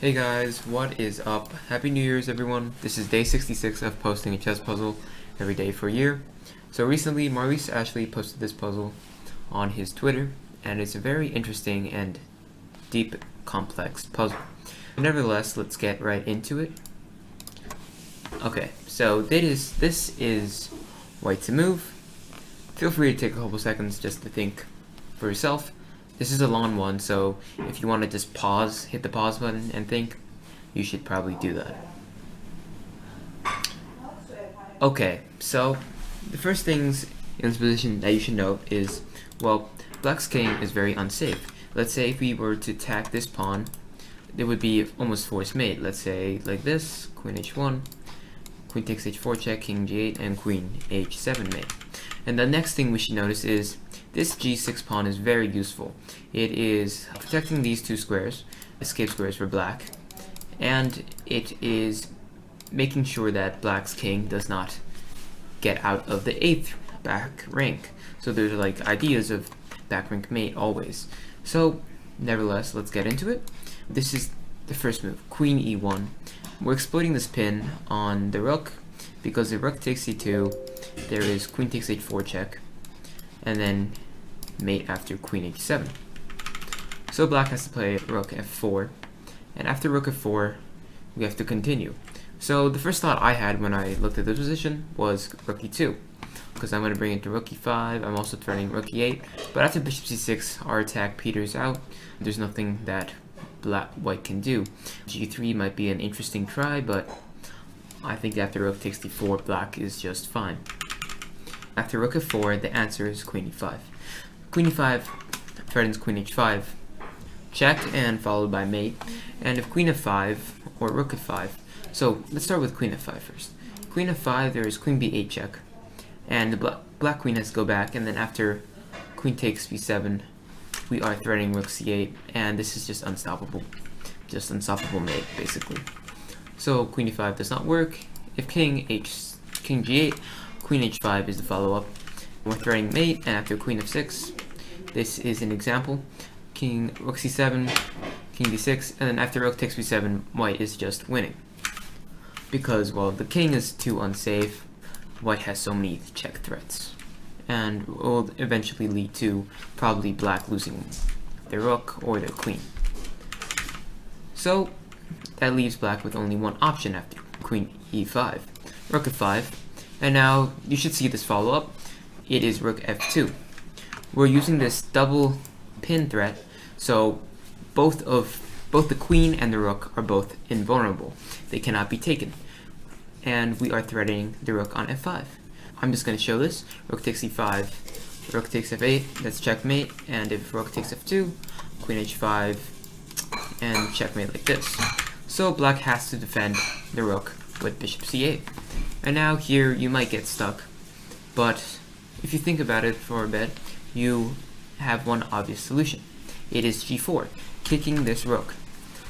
Hey guys, what is up? Happy New Year's everyone. This is day 66 of posting a chess puzzle every day for a year. So recently Maurice actually posted this puzzle on his Twitter, and it's a very interesting and deep, complex puzzle. Nevertheless, let's get right into it. Okay, so this is white to move. Feel free to take a couple seconds just to think for yourself. This is a long one, so if you want to just pause, hit the pause button and think, you should probably do that. Okay, so the first things in this position that you should note is, well, black's king is very unsafe. Let's say if we were to attack this pawn, it would be almost forced mate. Let's say like this, queen h1, queen takes h4 check, king g8, and queen h7 mate. And the next thing we should notice is this g6 pawn is very useful. It is protecting these two squares, escape squares for black, and it is making sure that black's king does not get out of the 8th back rank. So there's like ideas of back rank mate always. So nevertheless, let's get into it. This is the first move, queen e1. We're exploiting this pin on the rook because if rook takes e2, there is queen takes h4 check, and then mate after queen h7. So black has to play rook f4, and after rook f4, we have to continue. So the first thought I had when I looked at this position was rook e2, because I'm going to bring it to rook e5. I'm also threatening rook e8, but after bishop c6, our attack peters out. There's nothing that white can do. g3 might be an interesting try, but I think after rook takes d4, black is just fine. After rook f4, the answer is queen e5. Queen e5 threatens queen h5, check, and followed by mate. And if queen f5 or rook f5, so let's start with queen f5 first. Queen f5, there is queen b8 check, and the black queen has to go back, and then after queen takes b7, we are threatening rook c8, and this is just unstoppable mate, basically. So queen e5 does not work. If king g8, queen h5 is the follow-up. We're threatening mate, and after queen f6, this is an example. Rook c7, king d6, and then after rook takes b7, white is just winning. Because, well, the king is too unsafe, white has so many check threats, and will eventually lead to probably black losing their rook or their queen. So that leaves black with only one option after queen e5, rook f5, and now you should see this follow-up. It is rook f2. We're using this double pin threat, so both the queen and the rook are both invulnerable. They cannot be taken, and we are threatening the rook on f5. I'm just going to show this. Rook takes e5, rook takes f8, that's checkmate, and if rook takes f2, queen h5, and checkmate like this. So black has to defend the rook with bishop c8. And now here you might get stuck, but if you think about it for a bit, you have one obvious solution. It is g4, kicking this rook.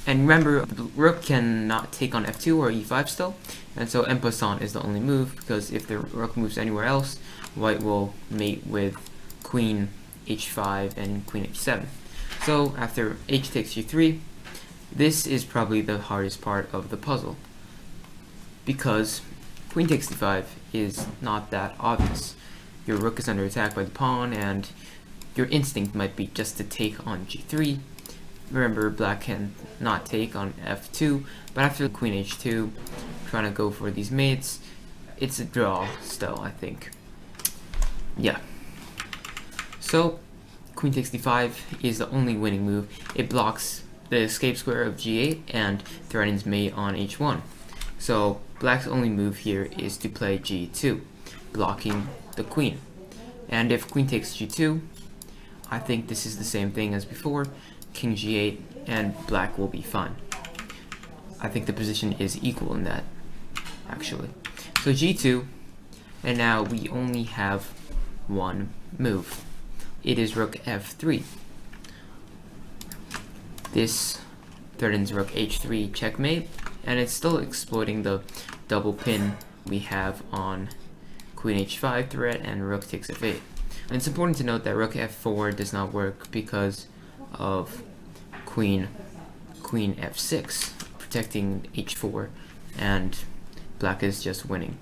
And remember, the rook cannot take on f2 or e5 still, and so en passant is the only move, because if the rook moves anywhere else, white will mate with queen h5 and queen h7. So after h takes g3, this is probably the hardest part of the puzzle, because queen takes d5 is not that obvious. Your rook is under attack by the pawn, and your instinct might be just to take on g3. Remember, black can not take on f2, but after queen h2, trying to go for these mates, it's a draw still, I think. Yeah. So, queen takes d5 is the only winning move. It blocks the escape square of g8 and threatens mate on h1. So, black's only move here is to play g2, blocking the queen. And if queen takes g2, I think this is the same thing as before, king g8, and black will be fine. I think the position is equal in that, actually. So g2, and now we only have one move. It is rook f3. This threatens rook h3 checkmate, and it's still exploiting the double pin we have on queen h5 threat and rook takes f8. And it's important to note that rook f4 does not work because of queen f6. protecting h4, and black is just winning.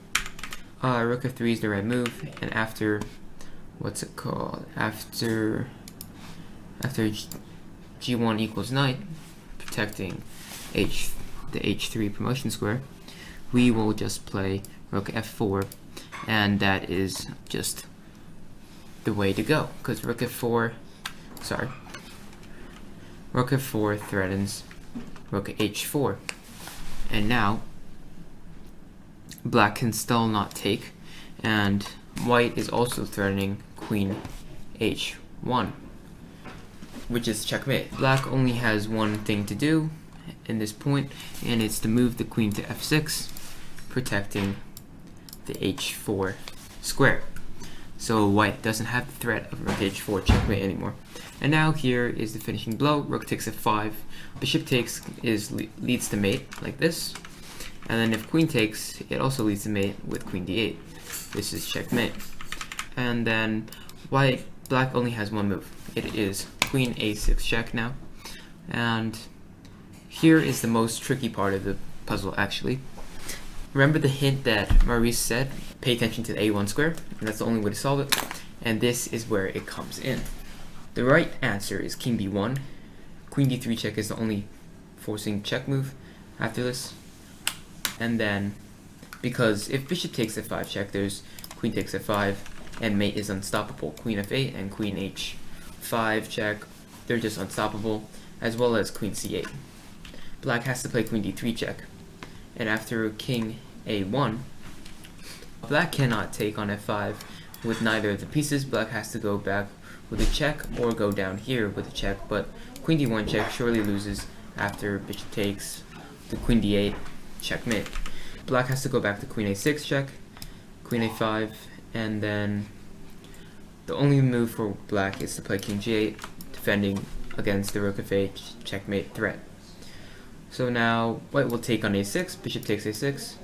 Rook f3 is the right move, and after, what's it called? After g1 equals knight, protecting the h3 promotion square, we will just play rook f4, and that is just the way to go, because rook f4 threatens rook h4, and now black can still not take, and white is also threatening queen h1, which is checkmate. Black only has one thing to do in this point, and it's to move the queen to f6, protecting the h4 square. So white doesn't have the threat of rook h4 checkmate anymore. And now here is the finishing blow. Rook takes f5. Bishop takes leads to mate, like this. And then if queen takes, it also leads to mate with queen d8. This is checkmate. And then black only has one move. It is queen a6 check now. And here is the most tricky part of the puzzle, actually. Remember the hint that Maurice said, pay attention to the a1 square, and that's the only way to solve it, and this is where it comes in. The right answer is king b1. Queen d3 check is the only forcing check move after this, and then, because if bishop takes f5 check, there's queen takes f5, and mate is unstoppable. Queen f8 and queen h5 check, they're just unstoppable, as well as queen c8. Black has to play queen d3 check, and after king a1, black cannot take on f5 with neither of the pieces. Black has to go back with a check or go down here with a check, but queen d1 check surely loses after bishop takes to queen d8 checkmate. Black has to go back to queen a6 check, queen a5, and then the only move for black is to play king g8, defending against the rook f8 checkmate threat. So now white will take on a6, bishop takes a6,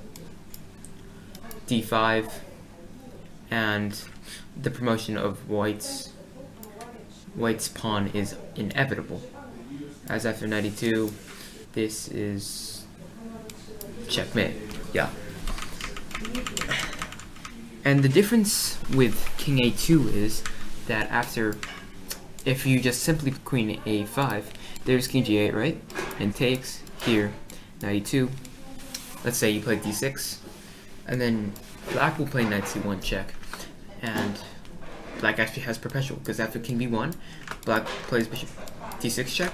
d5, and the promotion of white's pawn is inevitable. As after 92, this is checkmate. Yeah. And the difference with king a2 is that if you just simply queen a5, there's king g8, right? And takes here, 92. Let's say you play d6, and then black will play knight c1 check, and black actually has perpetual, because after king b1, black plays bishop d6 check,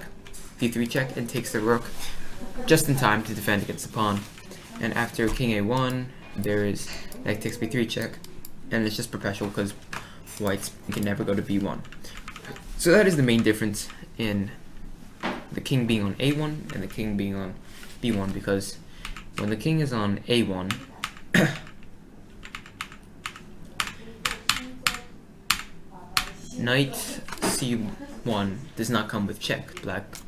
d3 check, and takes the rook just in time to defend against the pawn. And after king a1, there is knight takes b3 check, and it's just perpetual because white can never go to b1. So that is the main difference in the king being on a1 and the king being on b1, because when the king is on a1, knight c1 does not come with check.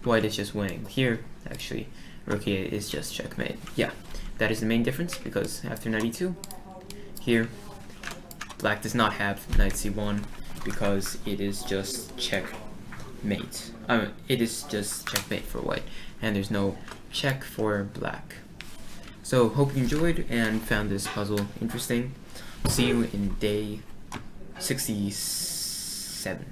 White is just winning. Here, actually, rook e8 is just checkmate. Yeah, that is the main difference, because after 92, here, black does not have knight c1 because it is just checkmate. It is just checkmate for white, and there's no check for black. So hope you enjoyed and found this puzzle interesting. See you in day 67.